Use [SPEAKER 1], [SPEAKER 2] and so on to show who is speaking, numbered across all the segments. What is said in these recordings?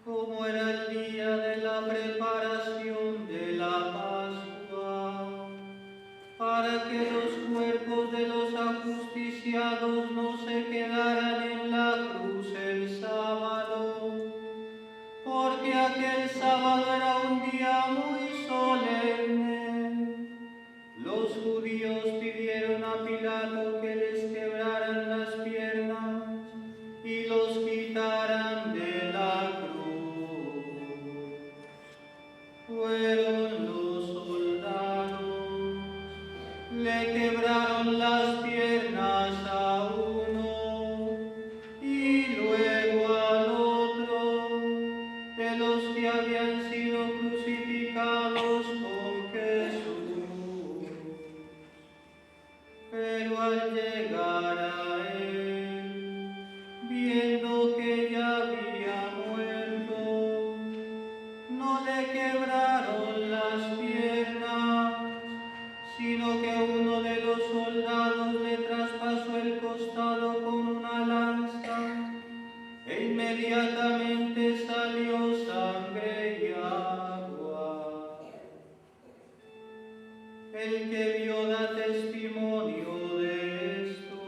[SPEAKER 1] como era el día de la preparación de la Pascua, para que los cuerpos de los ajusticiados no se quedaran en la cruz el sábado, porque aquel sábado era un día muy solemne. Los judíos pidieron a Pilato que les quebraran las piernas y los quitaran de la cruz. Fueron los soldados, le quebraron las piernas a uno y luego al otro, de los que habían sido crucificados con Jesús. Pero al llegar a él, viendo que ya había muerto, no le quebraron las piernas, sino que uno de los soldados le traspasó el costado con una lanza, e inmediatamente salió sangre y agua. El que vio da testimonio de esto,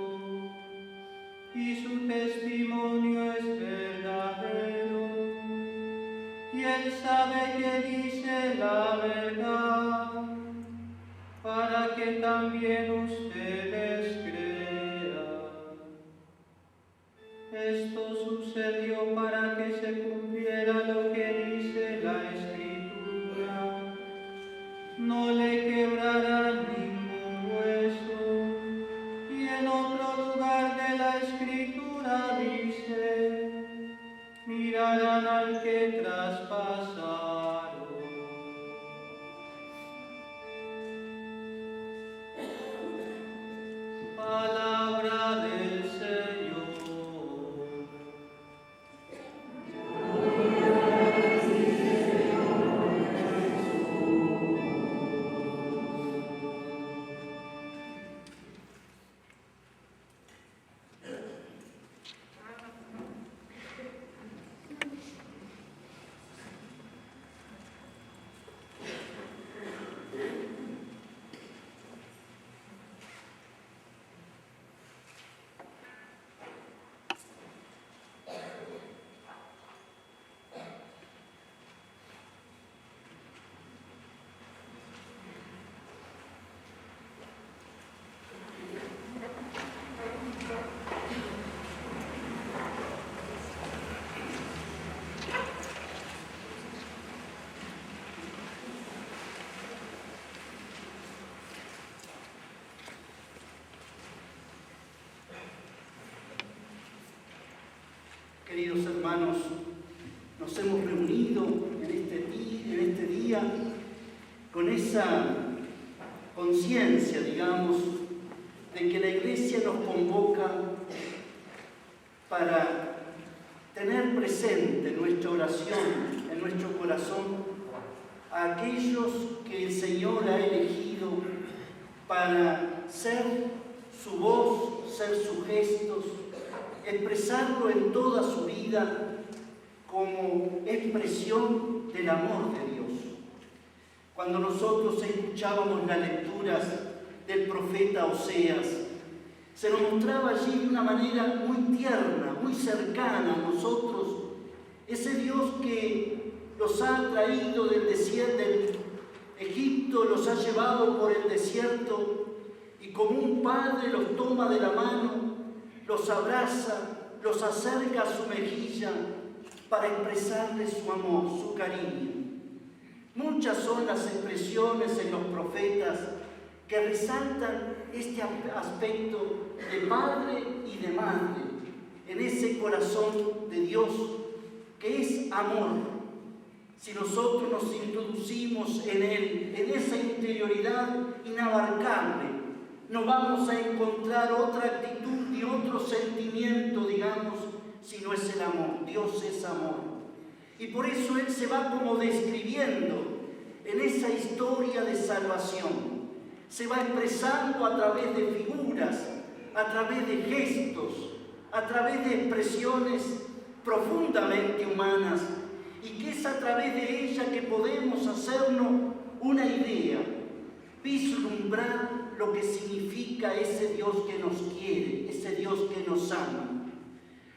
[SPEAKER 1] y su testimonio es verdadero, y él sabe que dice la verdad, para que también ustedes crean. Esto sucedió para que se cumpliera lo que dice la Escritura: no le quebrarán ningún hueso. Y en otro lugar de la Escritura dice: mirarán al que traspasaron. Palabra del Señor.
[SPEAKER 2] Queridos hermanos, nos hemos reunido en este día con esa conciencia, digamos, de que la Iglesia nos convoca para tener presente en nuestra oración, en nuestro corazón, a aquellos que el Señor ha elegido para ser su voz, ser sus gestos, expresarlo en toda su vida como expresión del amor de Dios. Cuando nosotros escuchábamos las lecturas del profeta Oseas, se nos mostraba allí de una manera muy tierna, muy cercana a nosotros, ese Dios que los ha traído del desierto, del Egipto, los ha llevado por el desierto y como un padre los toma de la mano, los abraza, los acerca a su mejilla para expresarles su amor, su cariño. Muchas son las expresiones en los profetas que resaltan este aspecto de padre y de madre, en ese corazón de Dios que es amor. Si nosotros nos introducimos en Él, en esa interioridad inabarcable, no vamos a encontrar otra actitud ni otro sentimiento, digamos, si no es el amor. Dios es amor. Y por eso Él se va como describiendo en esa historia de salvación. Se va expresando a través de figuras, a través de gestos, a través de expresiones profundamente humanas y que es a través de ella que podemos hacernos una idea, vislumbrar lo que significa ese Dios que nos quiere, ese Dios que nos ama.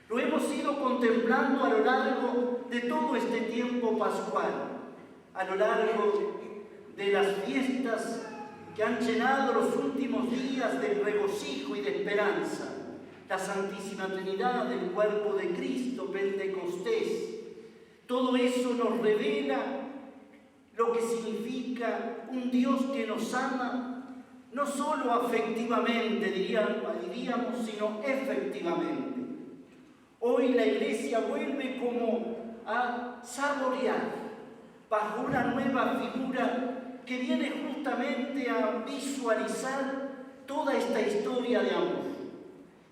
[SPEAKER 2] Lo hemos ido contemplando a lo largo de todo este tiempo pascual, a lo largo de las fiestas que han llenado los últimos días de regocijo y de esperanza. La Santísima Trinidad, el cuerpo de Cristo, Pentecostés. Todo eso nos revela lo que significa un Dios que nos ama, no solo afectivamente, diríamos, sino efectivamente. Hoy la Iglesia vuelve como a saborear bajo una nueva figura que viene justamente a visualizar toda esta historia de amor.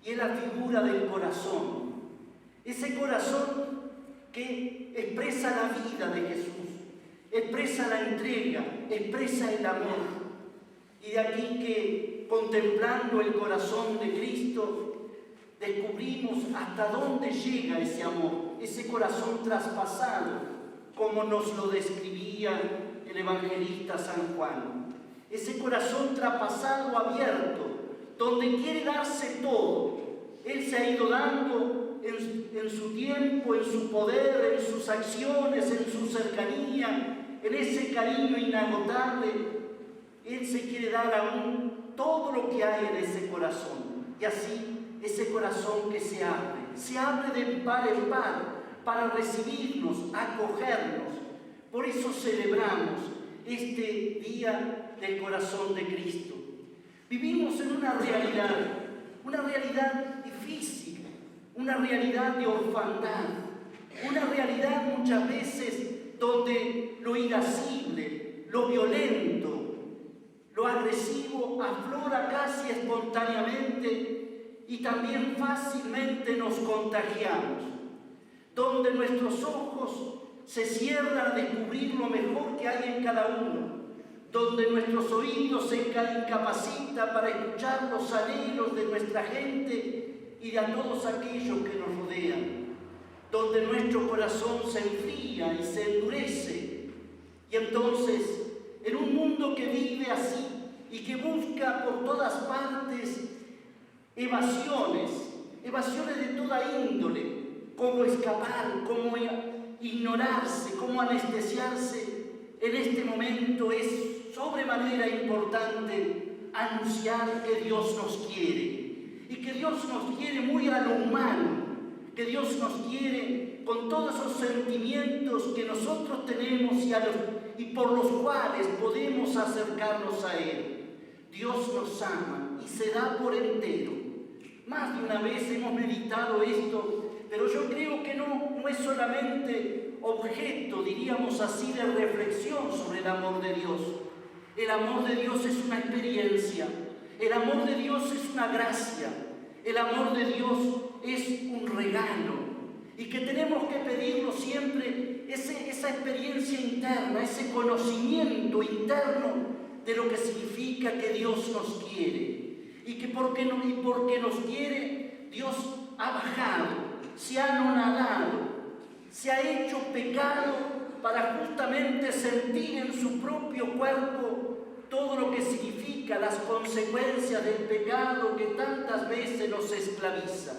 [SPEAKER 2] Y es la figura del corazón. Ese corazón que expresa la vida de Jesús, expresa la entrega, expresa el amor. Y de aquí que, contemplando el corazón de Cristo, descubrimos hasta dónde llega ese amor, ese corazón traspasado, como nos lo describía el evangelista San Juan. Ese corazón traspasado, abierto, donde quiere darse todo. Él se ha ido dando en su tiempo, en su poder, en sus acciones, en su cercanía, en ese cariño inagotable. Él se quiere dar aún todo lo que hay en ese corazón. Y así, ese corazón que se abre de par en par para recibirnos, acogernos. Por eso celebramos este Día del Corazón de Cristo. Vivimos en una realidad difícil, una realidad de orfandad, una realidad muchas veces donde lo irascible, lo violento, lo agresivo aflora casi espontáneamente y también fácilmente nos contagiamos, donde nuestros ojos se cierran a descubrir lo mejor que hay en cada uno, donde nuestros oídos se incapacitan para escuchar los anhelos de nuestra gente y de a todos aquellos que nos rodean, donde nuestro corazón se enfría y se endurece. Y entonces, en un mundo que vive así y que busca por todas partes evasiones de toda índole, cómo escapar, cómo ignorarse, cómo anestesiarse, en este momento es sobremanera importante anunciar que Dios nos quiere y que Dios nos quiere muy a lo humano, que Dios nos quiere con todos esos sentimientos que nosotros tenemos y por los cuales podemos acercarnos a Él. Dios nos ama y se da por entero. Más de una vez hemos meditado esto, pero yo creo que no es solamente objeto, diríamos así, de reflexión sobre el amor de Dios. El amor de Dios es una experiencia, el amor de Dios es una gracia, el amor de Dios es un regalo y que tenemos que pedirlo siempre, esa experiencia interna, ese conocimiento interno de lo que significa que Dios nos quiere y que porque nos quiere, Dios ha bajado, se ha anonadado, se ha hecho pecado para justamente sentir en su propio cuerpo todo lo que significa las consecuencias del pecado que tantas veces nos esclaviza.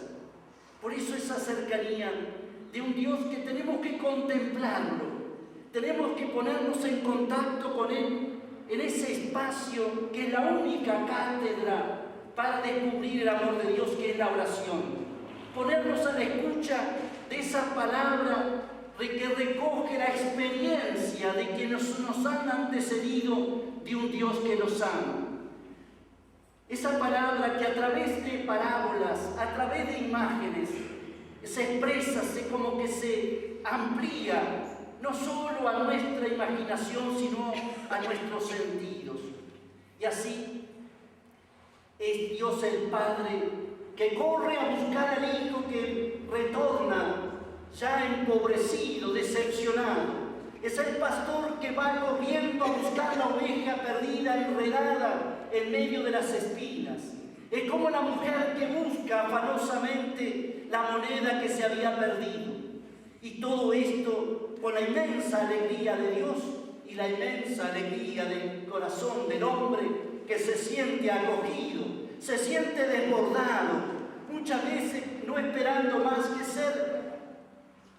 [SPEAKER 2] Por eso esa cercanía de un Dios que tenemos que contemplarlo, tenemos que ponernos en contacto con Él en ese espacio que es la única cátedra para descubrir el amor de Dios, que es la oración. Ponernos a la escucha de esa palabra que recoge la experiencia de quienes nos han antecedido de un Dios que nos ama. Esa palabra que a través de parábolas, a través de imágenes, se expresa, como que se amplía, no solo a nuestra imaginación, sino a nuestros sentidos. Y así es Dios el Padre que corre a buscar al Hijo que retorna ya empobrecido, decepcionado. Es el pastor que va corriendo a buscar la oveja perdida, enredada en medio de las espinas. Es como la mujer que busca afanosamente la moneda que se había perdido. Y todo esto con la inmensa alegría de Dios y la inmensa alegría del corazón del hombre que se siente acogido, se siente desbordado, muchas veces no esperando más que ser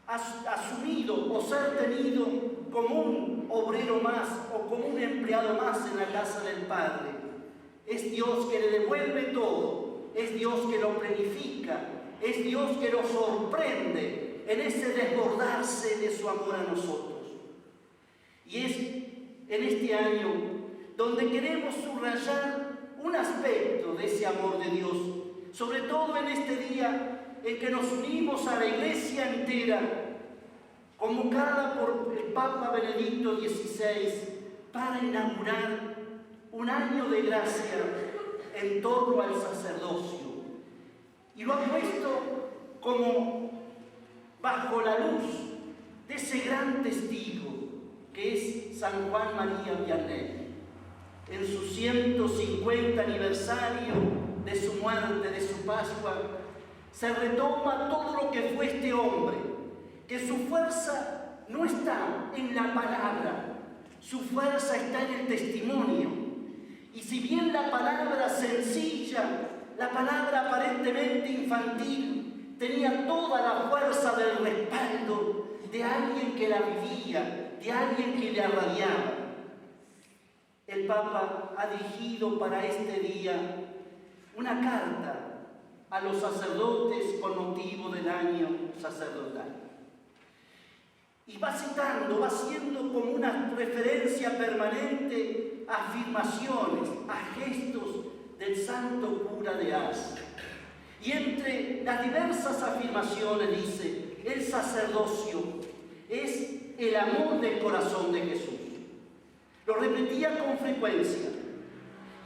[SPEAKER 2] asumido o ser tenido como un obrero más o como un empleado más en la casa del Padre. Es Dios que le devuelve todo, es Dios que lo planifica, es Dios que lo sorprende en ese desbordarse de su amor a nosotros. Y es en este año donde queremos subrayar un aspecto de ese amor de Dios, sobre todo en este día en que nos unimos a la Iglesia entera, convocada por el Papa Benedicto XVI para inaugurar un año de gracia en torno al sacerdocio. Y lo ha puesto como bajo la luz de ese gran testigo que es San Juan María Vianney. En su 150 aniversario de su muerte, de su Pascua, se retoma todo lo que fue este hombre, que su fuerza no está en la palabra, su fuerza está en el testimonio. Y si bien la palabra sencilla, la palabra aparentemente infantil, tenía toda la fuerza del respaldo de alguien que la vivía, de alguien que la irradiaba. El Papa ha dirigido para este día una carta a los sacerdotes con motivo del año sacerdotal. Y va citando, va haciendo como una referencia permanente a afirmaciones, a gestos del santo cura de Ars. Y entre las diversas afirmaciones dice, el sacerdocio es el amor del corazón de Jesús. Lo repetía con frecuencia.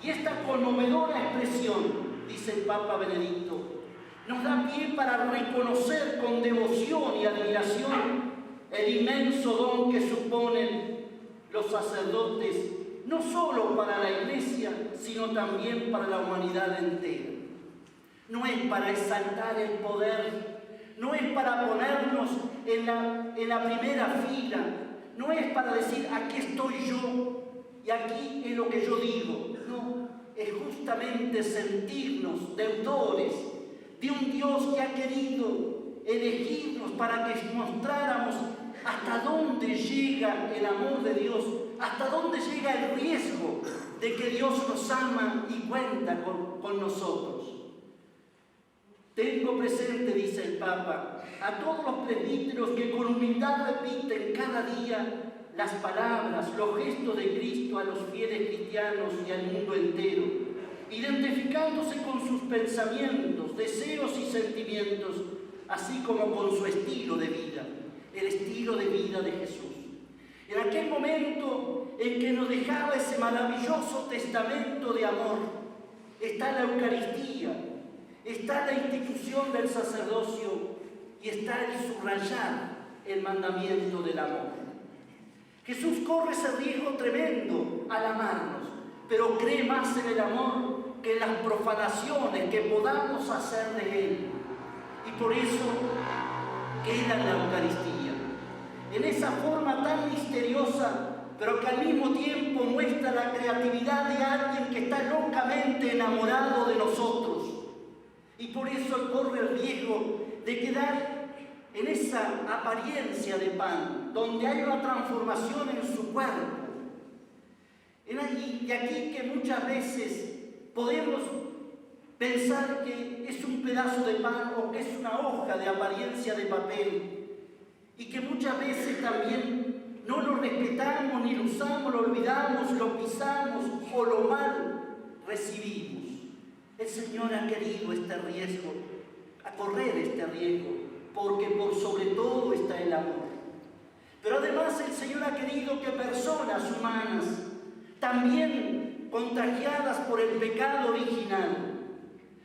[SPEAKER 2] Y esta conmovedora expresión, dice el Papa Benedicto, nos da pie para reconocer con devoción y admiración el inmenso don que suponen los sacerdotes, no solo para la Iglesia, sino también para la humanidad entera. No es para exaltar el poder, no es para ponernos en la primera fila, no es para decir aquí estoy yo y aquí es lo que yo digo. No, es justamente sentirnos deudores de un Dios que ha querido elegirnos para que mostráramos hasta dónde llega el amor de Dios, hasta dónde llega el riesgo de que Dios nos ama y cuenta con nosotros. Tengo presente, dice el Papa, a todos los presbíteros que con humildad repiten cada día las palabras, los gestos de Cristo a los fieles cristianos y al mundo entero, identificándose con sus pensamientos, deseos y sentimientos, así como con su estilo de vida, el estilo de vida de Jesús. En aquel momento en que nos dejaba ese maravilloso testamento de amor, está la Eucaristía, está la institución del sacerdocio y está el subrayar el mandamiento del amor. Jesús corre ese riesgo tremendo al amarnos, pero cree más en el amor que en las profanaciones que podamos hacer de él. Y por eso queda en la Eucaristía, en esa forma tan misteriosa, pero que al mismo tiempo muestra la creatividad de alguien que está locamente enamorado de nosotros. Y por eso corre el riesgo de quedar en esa apariencia de pan, donde hay una transformación en su cuerpo. Y aquí que muchas veces podemos pensar que es un pedazo de pan o que es una hoja de apariencia de papel, y que muchas veces también no lo respetamos, ni lo usamos, lo olvidamos, lo pisamos o lo mal recibimos. El Señor ha querido este riesgo, a correr este riesgo, porque por sobre todo está el amor. Pero además el Señor ha querido que personas humanas, también contagiadas por el pecado original,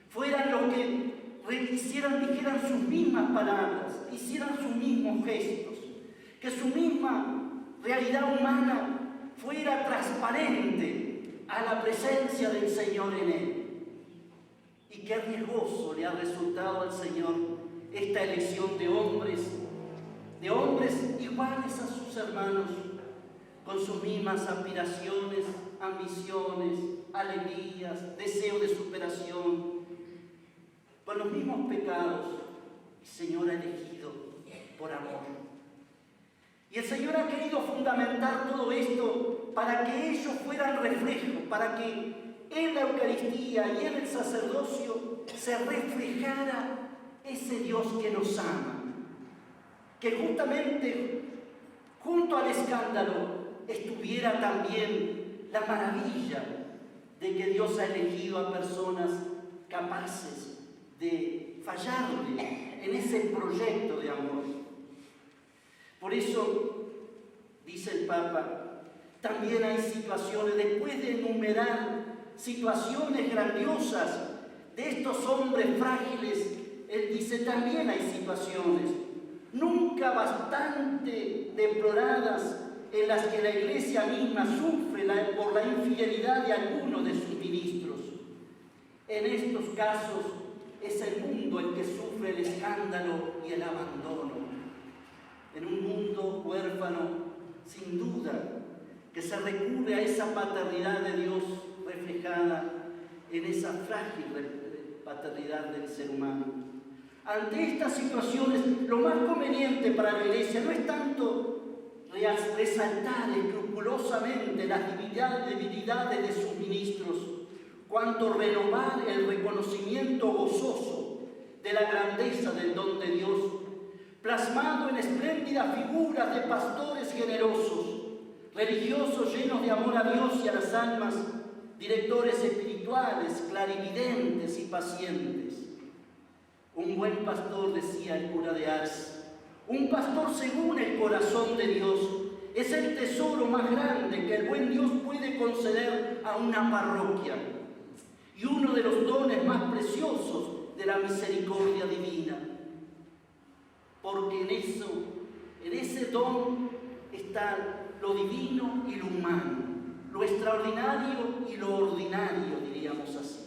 [SPEAKER 2] fueran los que dijeran sus mismas palabras, hicieran sus mismos gestos, que su misma realidad humana fuera transparente a la presencia del Señor en él. Y qué riesgoso le ha resultado al Señor esta elección de hombres iguales a sus hermanos, con sus mismas aspiraciones, ambiciones, alegrías, deseo de superación, con los mismos pecados. El Señor ha elegido por amor. Y el Señor ha querido fundamentar todo esto para que ellos fueran reflejos, para que en la Eucaristía y en el sacerdocio se reflejara ese Dios que nos ama, que justamente junto al escándalo estuviera también la maravilla de que Dios ha elegido a personas capaces de fallarle en ese proyecto de amor. Por eso, dice el Papa, también hay situaciones, después de enumerar situaciones grandiosas de estos hombres frágiles, él dice, también hay situaciones nunca bastante deploradas en las que la Iglesia misma sufre por la infidelidad de algunos de sus ministros. En estos casos es el mundo el que sufre el escándalo y el abandono. En un mundo huérfano, sin duda, que se recurre a esa paternidad de Dios reflejada en esa frágil paternidad del ser humano. Ante estas situaciones, lo más conveniente para la Iglesia no es tanto resaltar escrupulosamente las debilidades de sus ministros, cuanto renovar el reconocimiento gozoso de la grandeza del don de Dios, plasmado en espléndidas figuras de pastores generosos, religiosos llenos de amor a Dios y a las almas, directores espirituales, clarividentes y pacientes. Un buen pastor, decía el cura de Ars, un pastor según el corazón de Dios, es el tesoro más grande que el buen Dios puede conceder a una parroquia y uno de los dones más preciosos de la misericordia divina. Porque en ese don está lo divino y lo humano, lo extraordinario y lo ordinario, diríamos así.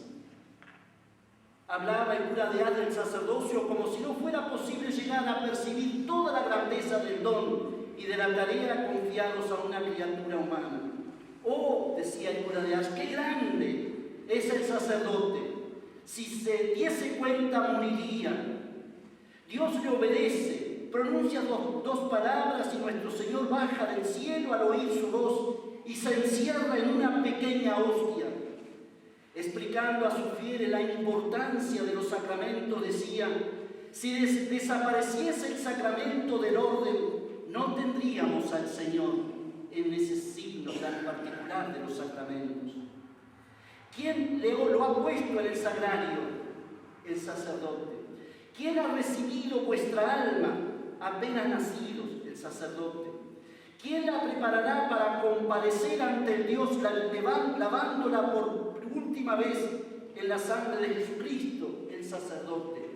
[SPEAKER 2] Hablaba el cura de Ars del sacerdocio como si no fuera posible llegar a percibir toda la grandeza del don y de la tarea confiados a una criatura humana. Oh, decía el cura de Ars, qué grande es el sacerdote. Si se diese cuenta, moriría. Dios le obedece, pronuncia dos palabras y nuestro Señor baja del cielo al oír su voz y se encierra en una pequeña hostia. Explicando a sus fieles la importancia de los sacramentos, decía, si desapareciese el sacramento del orden, no tendríamos al Señor en ese signo tan particular de los sacramentos. ¿Quién lo ha puesto en el sagrario? El sacerdote. ¿Quién ha recibido vuestra alma apenas nacidos? El sacerdote. ¿Quién la preparará para comparecer ante el Dios lavándola por última vez en la sangre de Jesucristo? El sacerdote.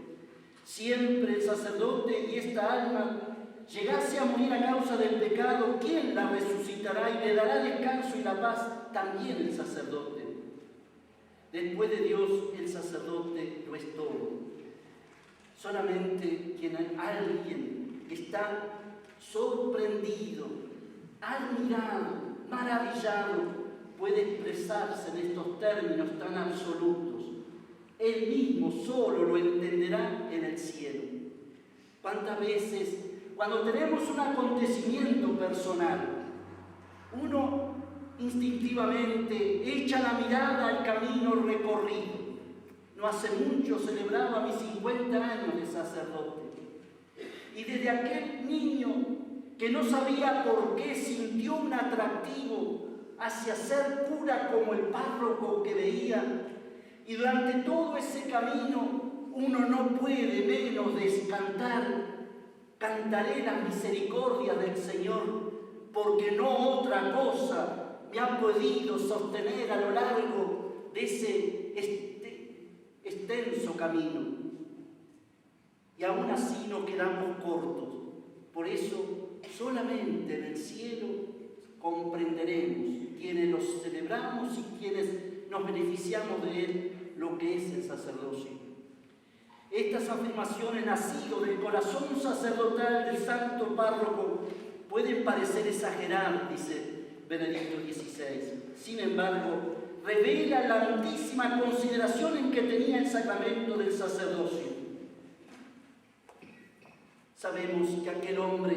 [SPEAKER 2] Siempre el sacerdote y esta alma llegase a morir a causa del pecado, ¿quién la resucitará y le dará descanso y la paz? También el sacerdote. Después de Dios, el sacerdote lo es todo. Solamente alguien que está sorprendido, admirado, maravillado, puede expresarse en estos términos tan absolutos. Él mismo solo lo entenderá en el cielo. ¿Cuántas veces, cuando tenemos un acontecimiento personal, uno instintivamente echa la mirada al camino recorrido? No hace mucho celebraba mis 50 años de sacerdote. Y desde aquel niño que no sabía por qué sintió un atractivo hacia ser cura como el párroco que veía, y durante todo ese camino uno no puede menos de cantaré las misericordias del Señor, porque no otra cosa me ha podido sostener a lo largo de ese extenso camino. Y aún así nos quedamos cortos. Por eso solamente en el cielo comprenderemos, quienes los celebramos y quienes nos beneficiamos de él, lo que es el sacerdocio. Estas afirmaciones nacidas del corazón sacerdotal del santo párroco pueden parecer exagerar, dice Benedicto XVI. Sin embargo, revela la altísima consideración en que tenía el sacramento del sacerdocio. Sabemos que aquel hombre